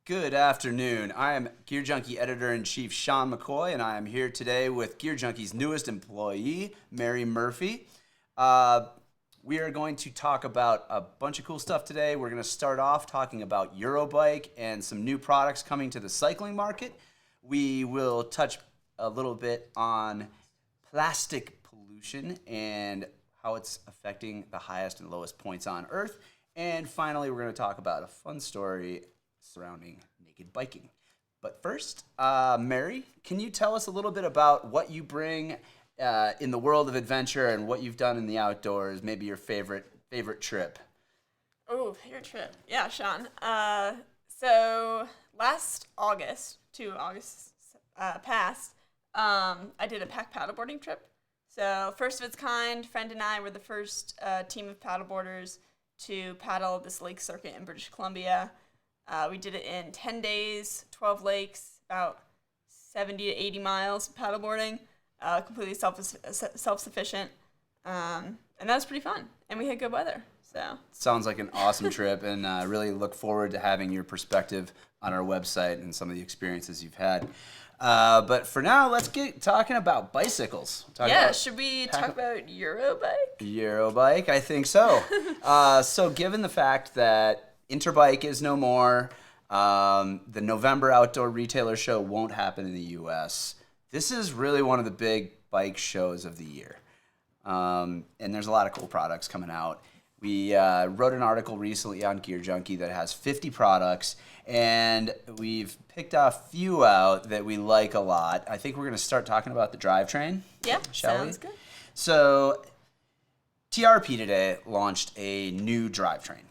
Good afternoon. I am Gear Junkie Editor-in-Chief Sean McCoy, and I am here today with Gear Junkie's newest employee, Mary Murphy. We are going to talk about a bunch of cool stuff today. We're going to start off talking about Eurobike and some new products coming to the cycling market. We will touch a little bit on plastic pollution and how it's affecting the highest and lowest points on Earth. And finally, we're going to talk about a fun story surrounding naked biking. But first, Mary, can you tell us a little bit about what you bring in the world of adventure and what you've done in the outdoors, maybe your favorite trip? Oh, favorite trip. Yeah, Sean. So last August, 2 August past, I did a pack paddleboarding trip. So first of its kind, friend and I were the first team of paddleboarders to paddle this lake circuit in British Columbia. We did it in 10 days, 12 lakes, about 70 to 80 miles of paddleboarding, completely self-sufficient, and that was pretty fun, and we had good weather. So sounds like an awesome trip, and really look forward to having your perspective on our website and some of the experiences you've had. But for now, let's get talking about bicycles. Should we talk about Eurobike? Eurobike, I think so. So given the fact that Interbike is no more, the November Outdoor Retailer Show won't happen in the U.S., this is really one of the big bike shows of the year. And there's a lot of cool products coming out. We wrote an article recently on Gear Junkie that has 50 products, and we've picked a few out that we like a lot. I think we're going to start talking about the Drivetrain. Yeah, sounds good. So TRP today launched a new Drivetrain.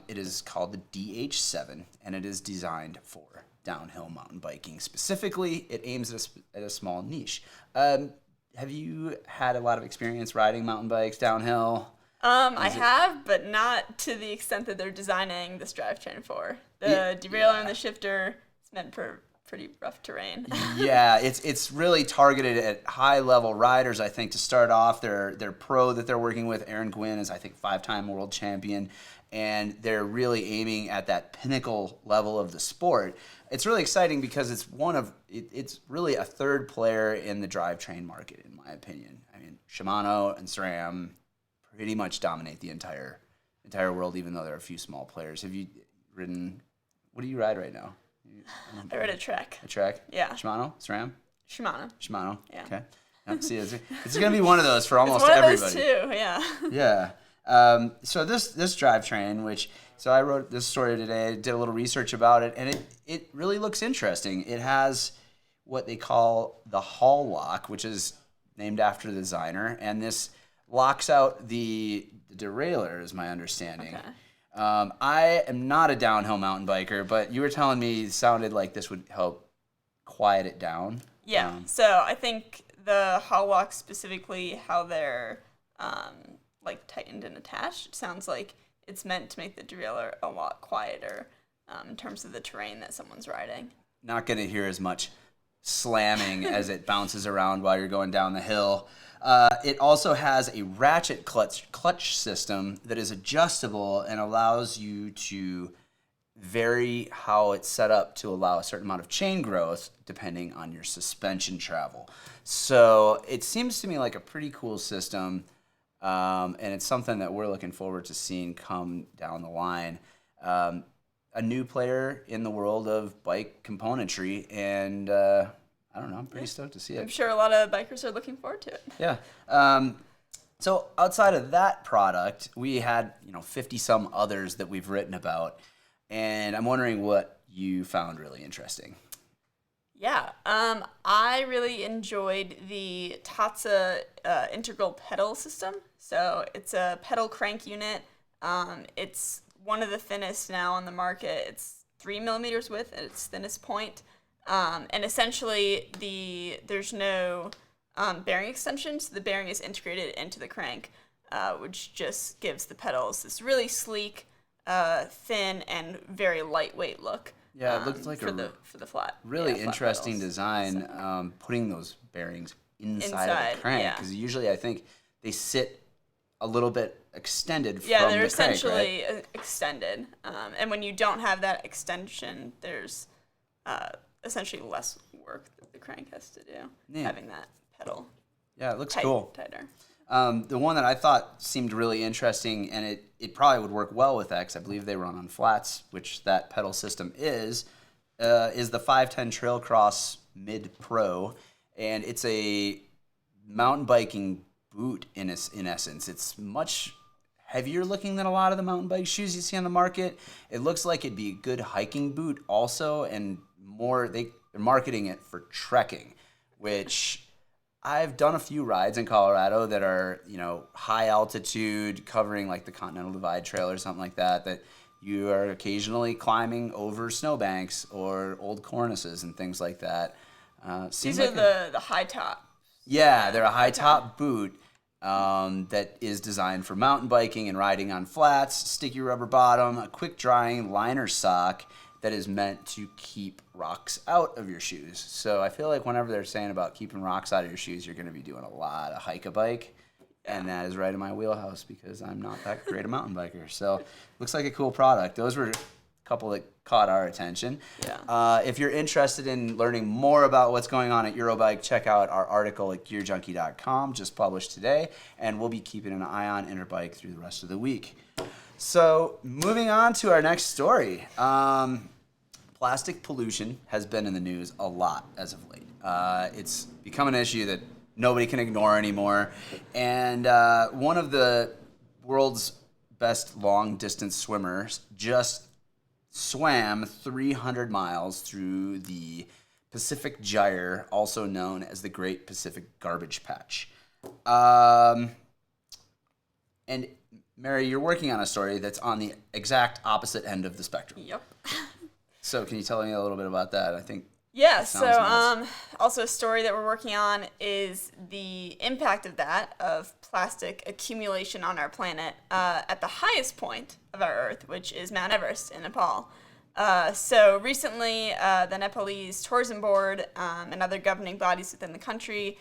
It is called the DH7, and it is designed for downhill mountain biking. Specifically, it aims at a small niche. Have you had a lot of experience riding mountain bikes downhill? I have, but not to the extent that they're designing this drivetrain for. The derailleur and the shifter is meant for pretty rough terrain. Yeah, it's really targeted at high-level riders, I think, to start off. Their pro that they're working with, Aaron Gwynn, is, I think, 5-time world champion, and they're really aiming at that pinnacle level of the sport. It's really exciting because it's really a third player in the drivetrain market, in my opinion. I mean, Shimano and SRAM pretty much dominate the entire world, even though there are a few small players. Have you ridden? What do you ride right now? I ride a Trek. A Trek? Yeah. Shimano? SRAM? Shimano. Yeah. Okay. See, it's going to be one of those for almost it's one everybody. Of those too, yeah. Yeah. So this drivetrain, so I wrote this story today, did a little research about it, and it really looks interesting. It has what they call the Hall Lock, which is named after the designer, and this locks out the derailleur, is my understanding. Okay. I am not a downhill mountain biker, but you were telling me it sounded like this would help quiet it down. Yeah, so I think the Hall Lock, specifically how they're tightened and attached, it sounds like it's meant to make the derailleur a lot quieter in terms of the terrain that someone's riding. Not going to hear as much slamming as it bounces around while you're going down the hill. It also has a ratchet clutch system that is adjustable and allows you to vary how it's set up to allow a certain amount of chain growth depending on your suspension travel. So it seems to me like a pretty cool system, and it's something that we're looking forward to seeing come down the line. A new player in the world of bike componentry, and I don't know, I'm pretty stoked to see it. I'm sure a lot of bikers are looking forward to it. Yeah. So outside of that product, we had 50-some others that we've written about, and I'm wondering what you found really interesting. Yeah, I really enjoyed the Tatsa integral pedal system. So it's a pedal crank unit. It's one of the thinnest now on the market. It's 3 millimeters width at its thinnest point. And essentially, there's no bearing extension, so the bearing is integrated into the crank, which just gives the pedals this really sleek, thin, and very lightweight look. Yeah, it looks like for the flat. Really flat interesting pedals. design. So. Putting those bearings inside of the crank, because usually I think they sit a little bit extended Yeah, from they're the crank, essentially right? extended. And when you don't have that extension, there's essentially less work that the crank has to do, having that pedal Yeah, it looks cool. tighter. The one that I thought seemed really interesting, and it probably would work well with X, I believe they run on flats, which that pedal system is the 510 Trail Cross Mid Pro, and it's a mountain biking boot in essence. It's much heavier looking than a lot of the mountain bike shoes you see on the market. It looks like it'd be a good hiking boot also, and they're marketing it for trekking, which I've done a few rides in Colorado that are, high altitude, covering like the Continental Divide Trail or something like that you are occasionally climbing over snowbanks or old cornices and things like that. These are the high top. Yeah, they're a high top boot that is designed for mountain biking and riding on flats, sticky rubber bottom, a quick drying liner sock that is meant to keep rocks out of your shoes. So I feel like whenever they're saying about keeping rocks out of your shoes, you're going to be doing a lot of hike-a-bike. And that is right in my wheelhouse because I'm not that great a mountain biker. So looks like a cool product. Those were a couple that caught our attention. Yeah. If you're interested in learning more about what's going on at Eurobike, check out our article at gearjunkie.com, just published today. And we'll be keeping an eye on Interbike through the rest of the week. So moving on to our next story. Plastic pollution has been in the news a lot as of late. It's become an issue that nobody can ignore anymore. And one of the world's best long-distance swimmers just swam 300 miles through the Pacific Gyre, also known as the Great Pacific Garbage Patch. And Mary, you're working on a story that's on the exact opposite end of the spectrum. Yep. So can you tell me a little bit about that? I think. Yeah, sounds nice. Also a story that we're working on is the impact of plastic accumulation on our planet at the highest point of our Earth, which is Mount Everest in Nepal. So recently, the Nepalese Tourism Board and other governing bodies within the country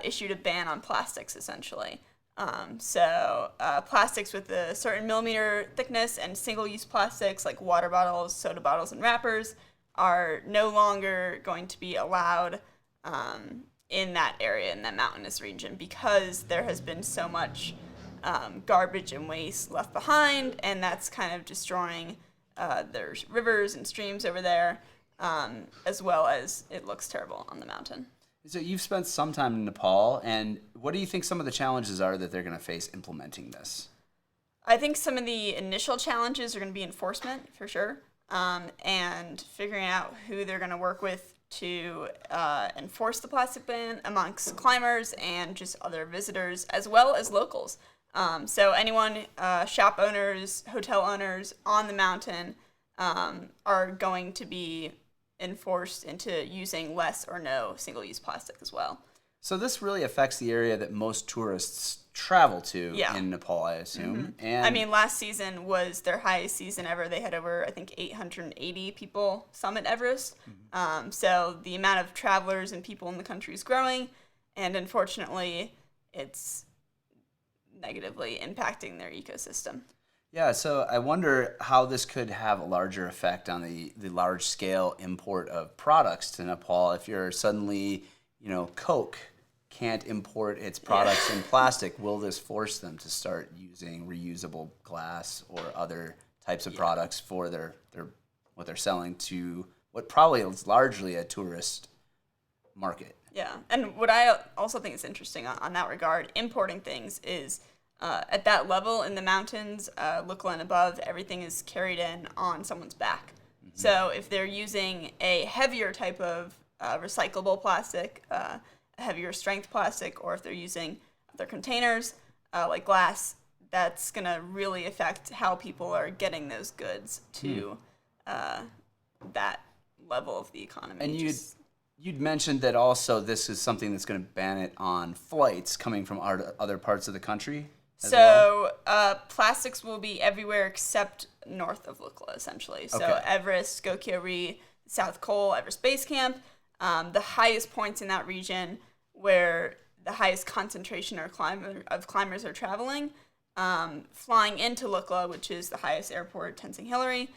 issued a ban on plastics, essentially. Plastics with a certain millimeter thickness and single-use plastics like water bottles, soda bottles, and wrappers are no longer going to be allowed in that area, in that mountainous region, because there has been so much garbage and waste left behind, and that's kind of destroying there's rivers and streams over there, as well as it looks terrible on the mountain. So you've spent some time in Nepal, and what do you think some of the challenges are that they're going to face implementing this? I think some of the initial challenges are going to be enforcement, for sure, and figuring out who they're going to work with to enforce the plastic ban amongst climbers and just other visitors, as well as locals. So anyone, shop owners, hotel owners on the mountain are going to be enforced into using less or no single-use plastic as well. So this really affects the area that most tourists travel to in Nepal, I assume. Mm-hmm. And last season was their highest season ever. They had over, 880 people summit Everest. Mm-hmm. So the amount of travelers and people in the country is growing, and unfortunately, it's negatively impacting their ecosystem. Yeah, so I wonder how this could have a larger effect on the large-scale import of products to Nepal. If you're suddenly, Coke can't import its products in plastic, will this force them to start using reusable glass or other types of products for their what they're selling to what probably is largely a tourist market? Yeah, and what I also think is interesting on that regard, importing things is at that level in the mountains, Lukla and above, everything is carried in on someone's back. Mm-hmm. So if they're using a heavier type of recyclable plastic, a heavier strength plastic, or if they're using other containers like glass, that's going to really affect how people are getting those goods to that level of the economy. And you'd mentioned that also this is something that's going to ban it on flights coming from other parts of the country. So plastics will be everywhere except north of Lukla, essentially. So Okay. Everest, Gokyo-ri, South Col, Everest Base Camp, the highest points in that region where the highest concentration of climbers are traveling, flying into Lukla, which is the highest airport, Tenzing-Hillary,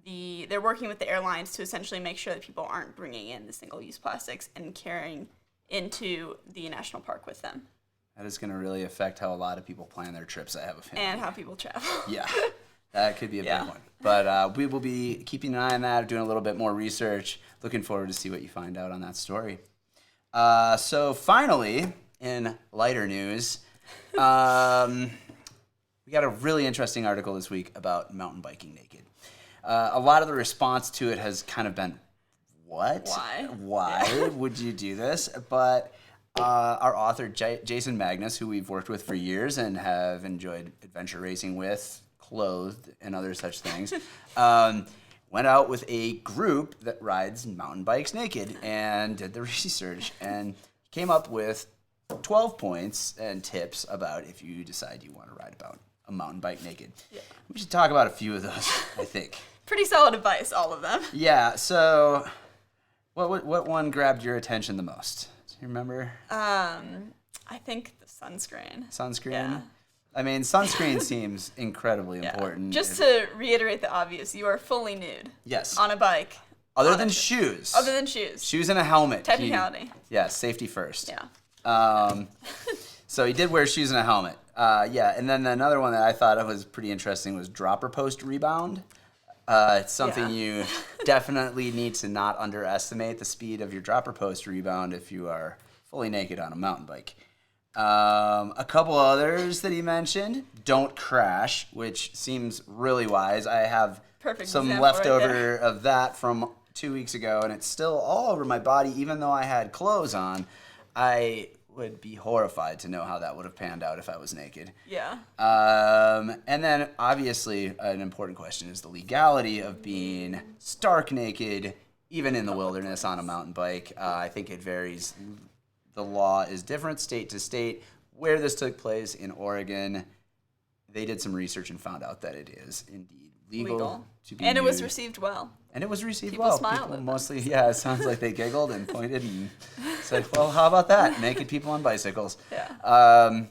they're working with the airlines to essentially make sure that people aren't bringing in the single-use plastics and carrying into the national park with them. That is going to really affect how a lot of people plan their trips. I have a feeling. And how people travel. Yeah, that could be a big one. But we will be keeping an eye on that, doing a little bit more research. Looking forward to see what you find out on that story. So finally, in lighter news, we got a really interesting article this week about mountain biking naked. A lot of the response to it has kind of been, what? Why would you do this? But our author, Jason Magnus, who we've worked with for years and have enjoyed adventure racing with, clothed, and other such things, went out with a group that rides mountain bikes naked and did the research and came up with 12 points and tips about if you decide you want to ride about a mountain bike naked. Yeah. We should talk about a few of those, I think. Pretty solid advice, all of them. Yeah, so what one grabbed your attention the most? Do you remember? I think the sunscreen. Sunscreen? Yeah. I mean, sunscreen seems incredibly important. Just to reiterate the obvious, you are fully nude. Yes. On a bike. Other than shoes. Other than shoes. Shoes and a helmet. Technicality. Yeah, safety first. Yeah. So he did wear shoes and a helmet. Yeah, and then another one that I thought was pretty interesting was dropper post rebound. It's something you definitely need to not underestimate the speed of your dropper post rebound if you are fully naked on a mountain bike. A couple others that he mentioned, don't crash, which seems really wise. I have some leftover of that from 2 weeks ago, and it's still all over my body, even though I had clothes on. I would be horrified to know how that would have panned out if I was naked. Yeah. And then, obviously, an important question is the legality of being stark naked, even in the wilderness on a mountain bike. I think it varies. The law is different state to state. Where this took place in Oregon, they did some research and found out that it is indeed legal. To be and it was nude. received well. And it was received People well. smiled People mostly, yeah, it sounds like they giggled and pointed and said, well, how about that? Naked people on bicycles. Yeah.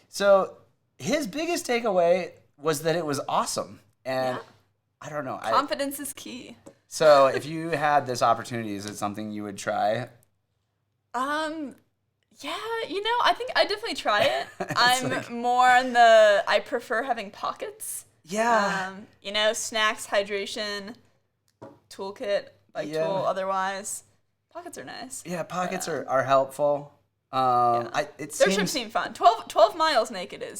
So his biggest takeaway was that it was awesome. And I don't know. Confidence is key. So if you had this opportunity, is it something you would try? Yeah, I think I'd definitely try it. I'm more on I prefer having pockets. Yeah. Snacks, hydration, toolkit, bike tool, otherwise. Pockets are nice. Yeah, pockets are helpful. Their trips seem fun. 12 miles naked they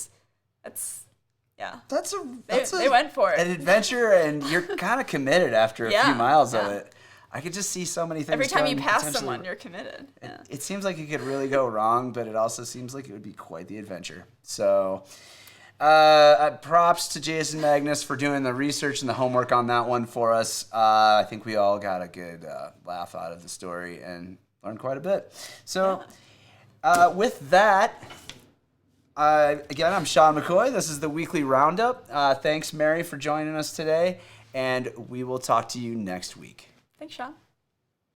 went for it. An adventure, and you're kind of committed after a few miles of it. I could just see so many things. Every time you pass someone, you're committed. Yeah. It seems like it could really go wrong, but it also seems like it would be quite the adventure. So, props to Jason Magnus for doing the research and the homework on that one for us. I think we all got a good laugh out of the story and learned quite a bit. So, with that, again, I'm Sean McCoy. This is the weekly Roundup. Thanks, Mary, for joining us today, and we will talk to you next week. Thanks, Sean.